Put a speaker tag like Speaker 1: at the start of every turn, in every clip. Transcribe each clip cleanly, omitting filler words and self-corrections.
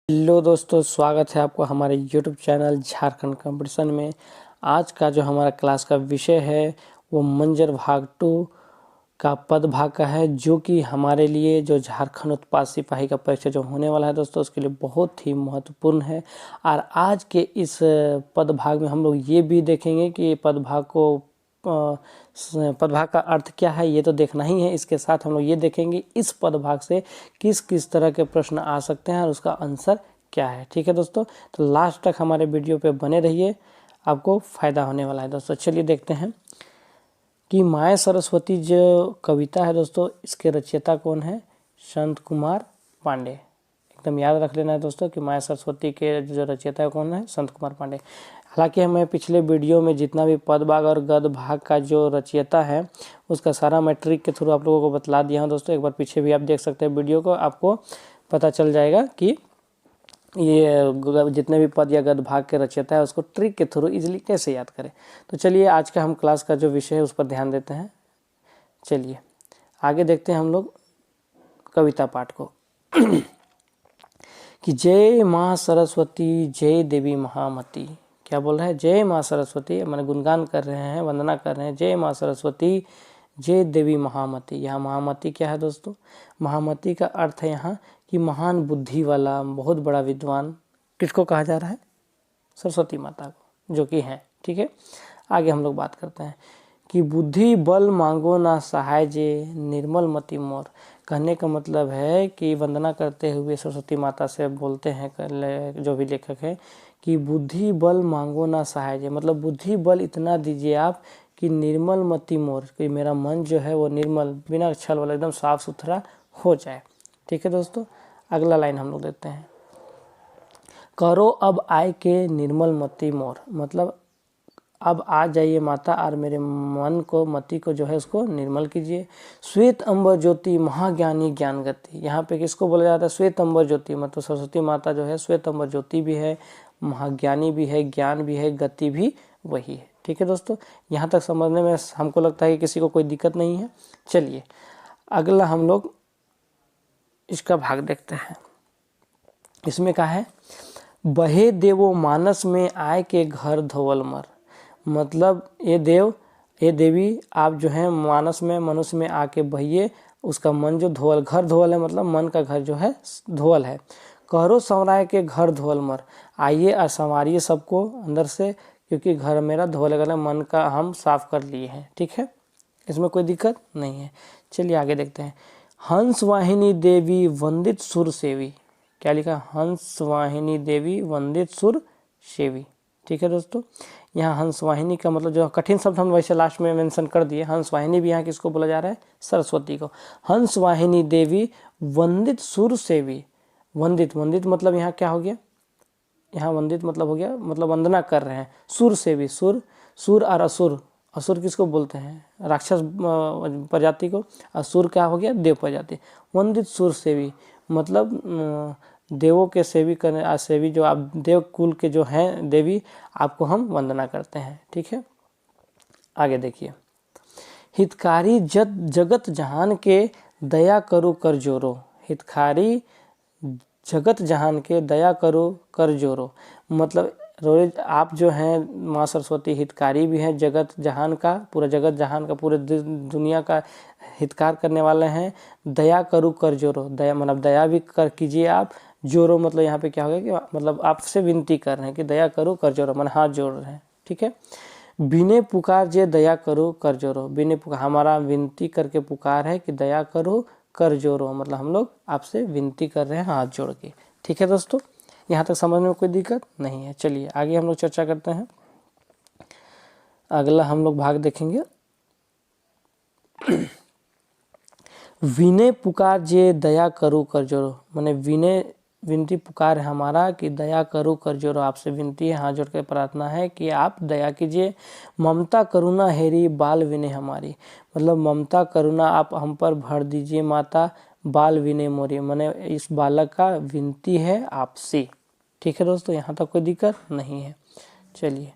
Speaker 1: Hello दोस्तों, स्वागत है आपको हमारे YouTube चैनल झारखंड कंपटीशन में। आज का जो हमारा क्लास का विषय है वो मंजर भाग 2 का पद भाग का है, जो कि हमारे लिए जो झारखंड उत्पाद सिपाही का परीक्षा जो होने वाला है दोस्तों, उसके लिए बहुत ही महत्वपूर्ण है। और आज के इस पद भाग में हम लोग ये भी देखेंगे कि पदभाग का अर्थ क्या है, ये तो देखना ही है। इसके साथ हम लोग ये देखेंगे इस पदभाग से किस किस तरह के प्रश्न आ सकते हैं और उसका आंसर क्या है। ठीक है दोस्तों, तो लास्ट तक हमारे वीडियो पे बने रहिए, आपको फ़ायदा होने वाला है दोस्तों। चलिए देखते हैं कि माया सरस्वती जो कविता है दोस्तों, इसके रचयिता कौन है? संत कुमार पांडे। एकदम याद रख लेना है दोस्तों कि माया सरस्वती के जो रचयिता है कौन है? संत कुमार पांडे। हालांकि मैं पिछले वीडियो में जितना भी पद भाग और गद भाग का जो रचयिता है उसका सारा मैं ट्रिक के थ्रू आप लोगों को बतला दिया हूँ दोस्तों। एक बार पीछे भी आप देख सकते हैं वीडियो को, आपको पता चल जाएगा कि ये जितने भी पद या गद भाग के रचयिता है उसको ट्रिक के थ्रू इजीली कैसे याद करें। तो चलिए आज का हम क्लास का जो विषय है उस पर ध्यान देते हैं। चलिए आगे देखते हैं हम लोग कविता पाठ को कि जय माँ सरस्वती जय देवी महामती। क्या बोल रहा है? जय माँ सरस्वती, मैंने गुणगान कर रहे हैं, वंदना कर रहे हैं। जय माँ सरस्वती जय देवी महामती। यहाँ महामती क्या है दोस्तों? महामती का अर्थ है यहाँ कि महान बुद्धि वाला, बहुत बड़ा विद्वान। किसको कहा जा रहा है? सरस्वती माता को, जो कि है। ठीक है, आगे हम लोग बात करते हैं कि बुद्धि बल मांगो ना सहाय जे निर्मल मति मोर। कहने का मतलब है कि वंदना करते हुए सरस्वती माता से बोलते हैं जो भी लेखक है कि बुद्धि बल मांगो ना सहाय जे, मतलब बुद्धि बल इतना दीजिए आप कि निर्मल मति मोर, कि मेरा मन जो है वो निर्मल, बिना छल वाला, एकदम साफ सुथरा हो जाए। ठीक है दोस्तों, अगला लाइन हम लोग देते हैं। करो अब आय के निर्मल मति मोर, मतलब अब आ जाइए माता और मेरे मन को, मति को जो है उसको निर्मल कीजिए। श्वेत अंबर ज्योति महाज्ञानी ज्ञान गति। यहाँ पे किसको बोला जाता है? श्वेत अंबर ज्योति, मतलब सरस्वती माता जो है श्वेत अंबर ज्योति भी है, महाज्ञानी भी है, ज्ञान भी है, गति भी वही है। ठीक है दोस्तों, यहाँ तक समझने में हमको लगता है कि किसी को कोई दिक्कत नहीं है। चलिए अगला हम लोग इसका भाग देखते हैं। इसमें क्या है? बहे देवो मानस में आय के घर धोवल मर, मतलब ये देव, ये देवी, आप जो है मानस में, मनुष्य में आके बहिए, उसका मन जो धोवल, घर धोवल है मतलब मन का घर जो है धोवल है। कहरो संवराय के घर धोवल मर, आइए और संवारिए सबको अंदर से, क्योंकि घर मेरा धोवल गला, मन का हम साफ कर लिए हैं। ठीक है, इसमें कोई दिक्कत नहीं है। चलिए आगे देखते हैं। हंस वाहिनी देवी वंदित सुर सेवी। क्या लिखा? हंस वाहिनी देवी वंदित सुर सेवी। ठीक है दोस्तों, यहाँ हंस वाहिनी का मतलब जो कठिन शब्द हम वैसे लास्ट में मेंशन कर दिए। हंस वाहिनी भी यहाँ किसको बोला जा रहा है? सरस्वती को। हंस वाहिनी देवी वंदित सुर सेवी। वंदित, वंदित मतलब यहाँ क्या हो गया? यहाँ वंदित मतलब हो गया, मतलब वंदना कर रहे हैं। सुर सेवी, सुर, सुर और असुर, असुर किसको बोलते हैं? राक्षस प्रजाति को। असुर क्या हो गया? देव प्रजाति। वंदित सुर सेवी मतलब देवों के सेवी करने, सेवी जो आप देव कुल के जो हैं देवी, आपको हम वंदना करते हैं। ठीक है, आगे देखिए। हितकारी जगत जहान के दया करो कर जोरो। हितकारी जगत जहान के दया करो कर जोरो, मतलब रोज आप जो हैं माँ सरस्वती हितकारी भी हैं, जगत जहान का, पूरा जगत जहान का, पूरे दुनिया का हितकार करने वाले हैं। दया करो कर जोरो, दया मतलब दया भी कर कीजिए आप। जोरो मतलब यहाँ पे क्या हो गया कि मतलब आपसे विनती कर रहे हैं कि दया करो कर जोरो, मतलब हाथ जोड़ रहे हैं। ठीक है, बिने पुकार जे दया करो कर जोरो। बिने पुकार, हमारा विनती करके पुकार है कि दया करो कर जोरो, मतलब हम लोग आपसे विनती कर रहे हैं हाथ जोड़ के। ठीक है दोस्तों, यहाँ तक समझ में कोई दिक्कत नहीं है। चलिए आगे हम लोग चर्चा करते हैं। अगला हम लोग भाग देखेंगे। विनय पुकार जे दया करो कर जोरो, माने विनय, विनती पुकार है हमारा कि दया करो कर जोरो, आपसे विनती है, हाथ जोड़ के प्रार्थना है कि आप दया कीजिए। ममता करुणा हेरी बाल विनय हमारी, मतलब ममता करुणा आप हम पर भर दीजिए माता, बाल विनय मोरी, माने इस बालक का विनती है आपसे। ठीक है दोस्तों, यहाँ तक कोई दिक्कत नहीं है। चलिए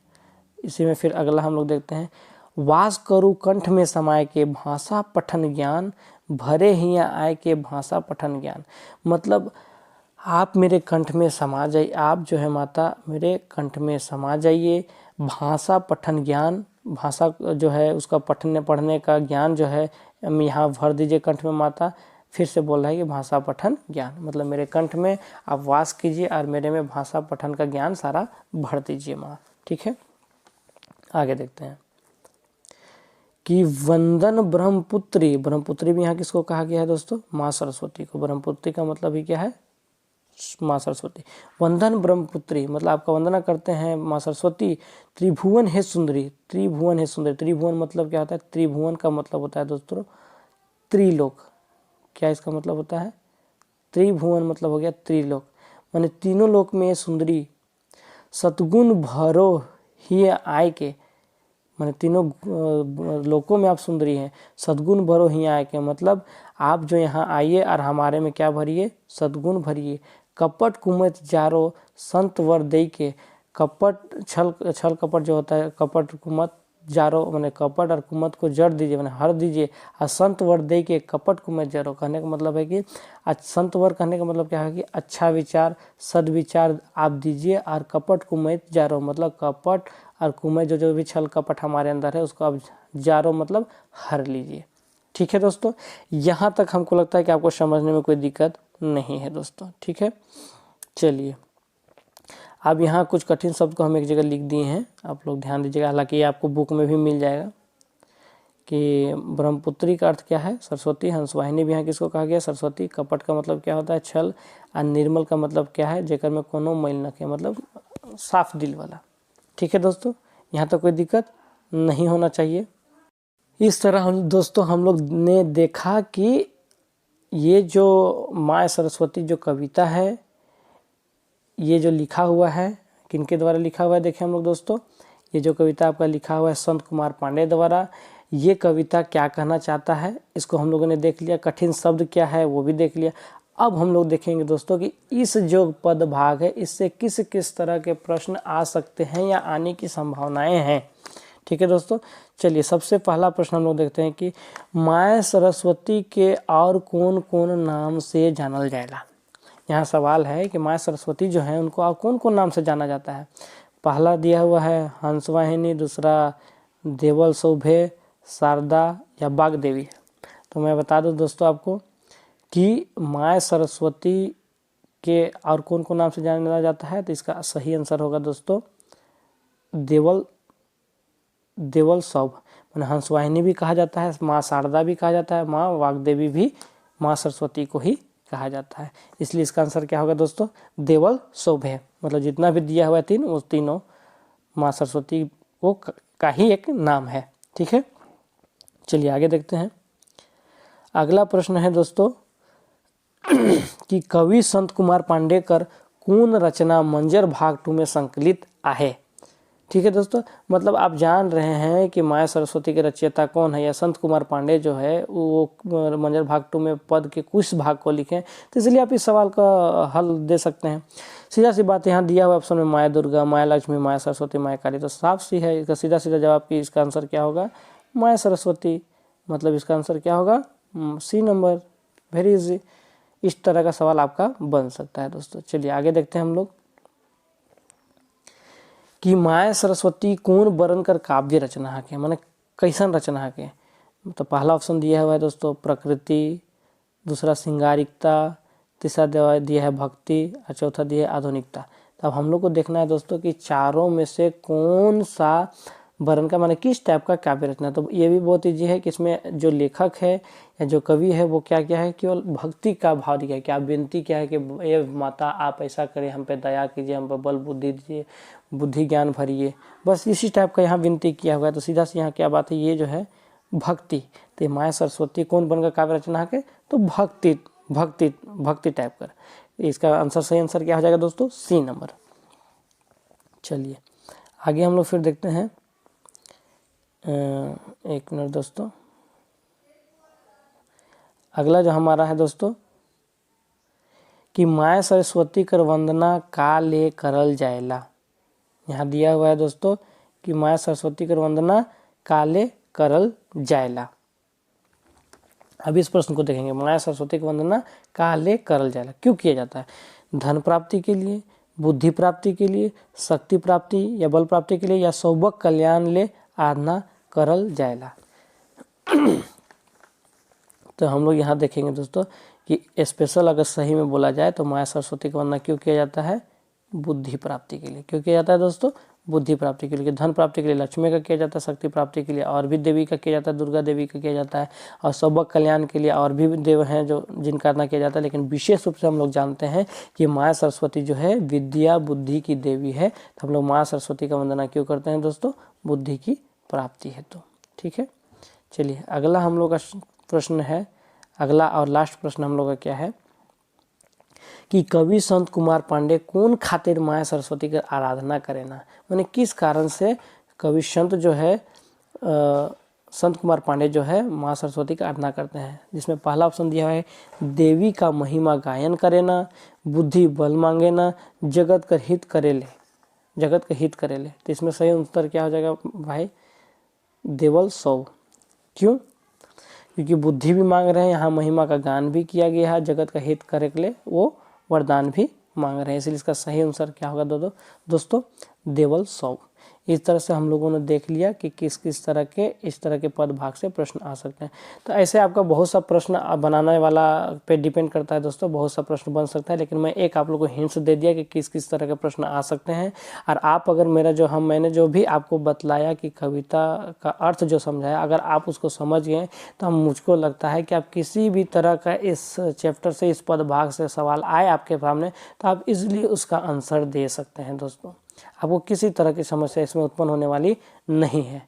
Speaker 1: इसी में फिर अगला हम लोग देखते हैं। वास करू कंठ में समाय के भाषा पठन ज्ञान, भरे हिया आय के भाषा पठन ज्ञान, मतलब आप मेरे कंठ में समा जाइए, आप जो है माता मेरे कंठ में समा जाइए। भाषा पठन ज्ञान, भाषा जो है उसका पढ़ने का ज्ञान जो है यहाँ भर दीजिए कंठ में माता। फिर से बोल रहा है कि भाषा पठन ज्ञान, मतलब मेरे कंठ में आप वास कीजिए और मेरे में भाषा पठन का ज्ञान सारा भर दीजिए माँ। ठीक है, आगे देखते हैं कि वंदन ब्रह्मपुत्री, ब्रह्मपुत्री भी यहाँ किसको कहा गया है दोस्तों? माँ सरस्वती को। ब्रह्मपुत्री का मतलब ही क्या है? माँ सरस्वती। वंदन ब्रह्मपुत्री मतलब आपका वंदना करते हैं माँ सरस्वती। त्रिभुवन है सुंदरी, त्रिभुवन है सुंदरी। त्रिभुवन मतलब क्या होता है? त्रिभुवन का मतलब होता है दोस्तों त्रिलोक। क्या इसका मतलब होता है? त्रिभुवन मतलब हो गया त्रिलोक, माने तीनों लोक में सुंदरी। सतगुण भरो ही आय के, माने तीनों लोकों में आप सुंदरी हैं। सद्गुण भरो ही आय के मतलब आप जो यहाँ आइए और हमारे में क्या भरिए? सद्गुण भरिए। कपट कुमत जारो संत वर दे के, कपट छल कपट जो होता है, कपट कुमत जारो माने कपट और कुमत को जड़ दीजिए, माने हर दीजिए। और संत वर दे के कपट कुमत जारो, कहने का मतलब है कि संत वर कहने का मतलब क्या है कि अच्छा विचार सद्विचार आप दीजिए। और कपट कुमत जारो मतलब कपट और कुमत जो भी छल कपट हमारे अंदर है उसको आप जारो मतलब हर लीजिए। ठीक है दोस्तों, यहाँ तक हमको लगता है कि आपको समझने में कोई दिक्कत नहीं है दोस्तों। ठीक है, चलिए अब यहाँ कुछ कठिन शब्द को हम एक जगह लिख दिए हैं, आप लोग ध्यान दीजिएगा। हालांकि ये आपको बुक में भी मिल जाएगा कि ब्रह्मपुत्री का अर्थ क्या है? सरस्वती। हंसवाहिनी भी यहाँ किसको कहा गया? सरस्वती। कपट का मतलब क्या होता है? छल। और निर्मल का मतलब क्या है? जेकर में कोनो मैल न के, मतलब साफ दिल वाला। ठीक है दोस्तों, यहाँ तक कोई दिक्कत नहीं होना चाहिए। इस तरह हम लोग ने देखा कि ये जो माँ सरस्वती जो कविता है, ये जो लिखा हुआ है किनके द्वारा लिखा हुआ है? देखिए हम लोग दोस्तों, ये जो कविता आपका लिखा हुआ है संत कुमार पांडे द्वारा। ये कविता क्या कहना चाहता है इसको हम लोगों ने देख लिया। कठिन शब्द क्या है वो भी देख लिया। अब हम लोग देखेंगे दोस्तों कि इस जो पद भाग है इससे किस किस तरह के प्रश्न आ सकते हैं या आने की संभावनाएं हैं। ठीक है दोस्तों, चलिए सबसे पहला प्रश्न हम लोग देखते हैं कि माँ सरस्वती के और कौन कौन नाम से जानल जाएगा। यहाँ सवाल है कि माँ सरस्वती जो है उनको और कौन कौन नाम से जाना जाता है। पहला दिया हुआ है हंसवाहिनी, दूसरा देवल सौभे, शारदा या बागदेवी। तो मैं बता दूं दोस्तों आपको कि माँ सरस्वती के और कौन कौन नाम से जाना जाता है, तो इसका सही आंसर होगा दोस्तों देवल सौभ। मैंने हंसवाहिनी भी कहा जाता है, माँ शारदा भी कहा जाता है, माँ वाग्देवी भी माँ सरस्वती को ही कहा जाता है। इसलिए इसका आंसर क्या होगा दोस्तों? देवल सौभे। मतलब जितना भी दिया हुआ है तीन, उस तीनों माँ सरस्वती को का ही एक नाम है। ठीक है, चलिए आगे देखते हैं। अगला प्रश्न है दोस्तों कि कवि संत कुमार पांडेकर कौन रचना मंजर भाग 2 में संकलित आहे। ठीक है दोस्तों, मतलब आप जान रहे हैं कि माँ सरस्वती के रचयिता कौन है, या संत कुमार पांडे जो है वो मंजर भाग 2 में पद के कुछ भाग को लिखे, तो इसलिए आप इस सवाल का हल दे सकते हैं। सीधा सी बात यहाँ दिया हुआ ऑप्शन में माया दुर्गा, माया लक्ष्मी, माया सरस्वती, माया काली, तो साफ सी है इसका सीधा सीधा जवाब कि इसका आंसर क्या होगा? माया सरस्वती। मतलब इसका आंसर क्या होगा? C number. Very easy. इस तरह का सवाल आपका बन सकता है दोस्तों। चलिए आगे देखते हैं हम लोग कि माँ सरस्वती कौन वर्ण कर काव्य रचना है के, माने कैसन रचना है के। तो पहला ऑप्शन दिया हुआ है दोस्तों प्रकृति, दूसरा श्रृंगारिकता, तीसरा दिया है भक्ति और चौथा दिया है आधुनिकता। तो अब हम लोग को देखना है दोस्तों कि चारों में से कौन सा वर्ण का, माने किस टाइप का काव्य रचना। तो ये भी बहुत ईजी है कि इसमें जो लेखक है या जो कवि है वो क्या क्या है, केवल भक्ति का भाव दिया है। क्या विनती क्या है कि ये माता आप ऐसा करें, हम पे दया कीजिए, हम पे बल बुद्धि दीजिए, बुद्धि ज्ञान भरिए, बस इसी टाइप का यहाँ विनती किया हुआ है। तो सीधा से यहाँ क्या बात है, ये जो है भक्ति। तो माँ सरस्वती कौन बनकर काव्य रचना है? तो भक्ति भक्ति भक्ति टाइप कर। इसका आंसर सही आंसर क्या हो जाएगा दोस्तों? C number. चलिए आगे हम लोग फिर देखते हैं। एक मिनट दोस्तों, अगला जो हमारा है दोस्तों कि माँ सरस्वती कर वंदना का ले करल जाएला। यहाँ दिया हुआ है दोस्तों कि माँ सरस्वती कर वंदना काले करल जाएला। अब इस प्रश्न को देखेंगे, माँ सरस्वती की वंदना काले करल जाएला, क्यों किया जाता है। धन प्राप्ति के लिए, बुद्धि प्राप्ति के लिए, शक्ति प्राप्ति या बल प्राप्ति के लिए, या सौभग कल्याण ले आराधना करल जाएला। तो हम लोग यहाँ देखेंगे दोस्तों कि स्पेशल अगर सही में बोला जाए तो माया सरस्वती का वंदना क्यों किया जाता है? बुद्धि प्राप्ति के लिए। क्यों किया जाता है दोस्तों? बुद्धि प्राप्ति के लिए। धन प्राप्ति के लिए लक्ष्मी का किया जाता है, शक्ति प्राप्ति के लिए और भी देवी का किया जाता है, दुर्गा देवी का किया जाता है, और सौभग कल्याण के लिए और भी देव हैं जो जिनका आराधना किया जाता है। लेकिन विशेष रूप से हम लोग जानते हैं कि माया सरस्वती जो है विद्या बुद्धि की देवी है, तो हम लोग माया सरस्वती का वंदना क्यों करते हैं दोस्तों? बुद्धि की प्राप्ति है। तो ठीक है, चलिए अगला हम लोग का प्रश्न है, अगला और लास्ट प्रश्न हम लोग का क्या है कि कवि संत कुमार पांडे कौन खातिर माया सरस्वती की आराधना करे ना, माने किस कारण से कवि संत जो है संत कुमार पांडे जो है माँ सरस्वती की आराधना करते हैं। जिसमें पहला ऑप्शन दिया है देवी का महिमा गायन करे ना, बुद्धि बल मांगे ना, जगत का हित करे ले, जगत का हित करे ले। तो इसमें सही उत्तर क्या हो जाएगा भाई? देवल 100। क्यों? क्योंकि बुद्धि भी मांग रहे हैं, यहाँ महिमा का गान भी किया गया है, जगत का हित करे के लिए वो वरदान भी मांग रहे हैं, इसलिए इसका सही आंसर क्या होगा दोस्तों? देवल 100। इस तरह से हम लोगों ने देख लिया कि किस किस तरह के इस तरह के पद भाग से प्रश्न आ सकते हैं। तो ऐसे आपका बहुत सा प्रश्न बनाने वाला पे डिपेंड करता है दोस्तों, बहुत सा प्रश्न बन सकता है। लेकिन मैं एक आप लोगों को हिंट्स दे दिया कि किस किस तरह के प्रश्न आ सकते हैं। और आप अगर मैंने जो भी आपको बतलाया कि कविता का अर्थ जो समझाया, अगर आप उसको समझ गए तो मुझको लगता है कि आप किसी भी तरह का इस चैप्टर से, इस पद भाग से सवाल आए आपके सामने तो आप इजीली उसका आंसर दे सकते हैं दोस्तों। आपको किसी तरह की समस्या इसमें उत्पन्न होने वाली नहीं है।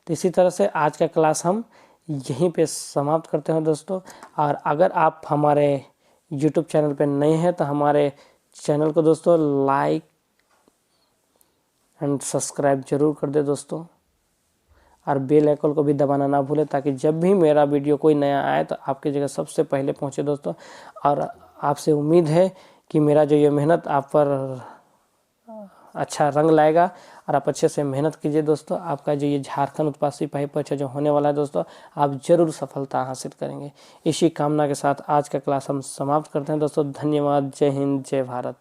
Speaker 1: तो इसी तरह से आज का क्लास हम यहीं पे समाप्त करते हैं दोस्तों। और अगर आप हमारे YouTube चैनल पे नए हैं तो हमारे चैनल को दोस्तों लाइक एंड सब्सक्राइब जरूर कर दे दोस्तों, और बेल आइकन को भी दबाना ना भूलें ताकि जब भी मेरा वीडियो कोई नया आए तो आपकी जगह सबसे पहले पहुंचे दोस्तों। और आपसे उम्मीद है कि मेरा जो ये मेहनत आप पर अच्छा रंग लाएगा और आप अच्छे से मेहनत कीजिए दोस्तों। आपका जो ये झारखंड उत्पाद सिपाही परीक्षा जो होने वाला है दोस्तों, आप जरूर सफलता हासिल करेंगे। इसी कामना के साथ आज का क्लास हम समाप्त करते हैं दोस्तों। धन्यवाद। जय हिंद, जय भारत।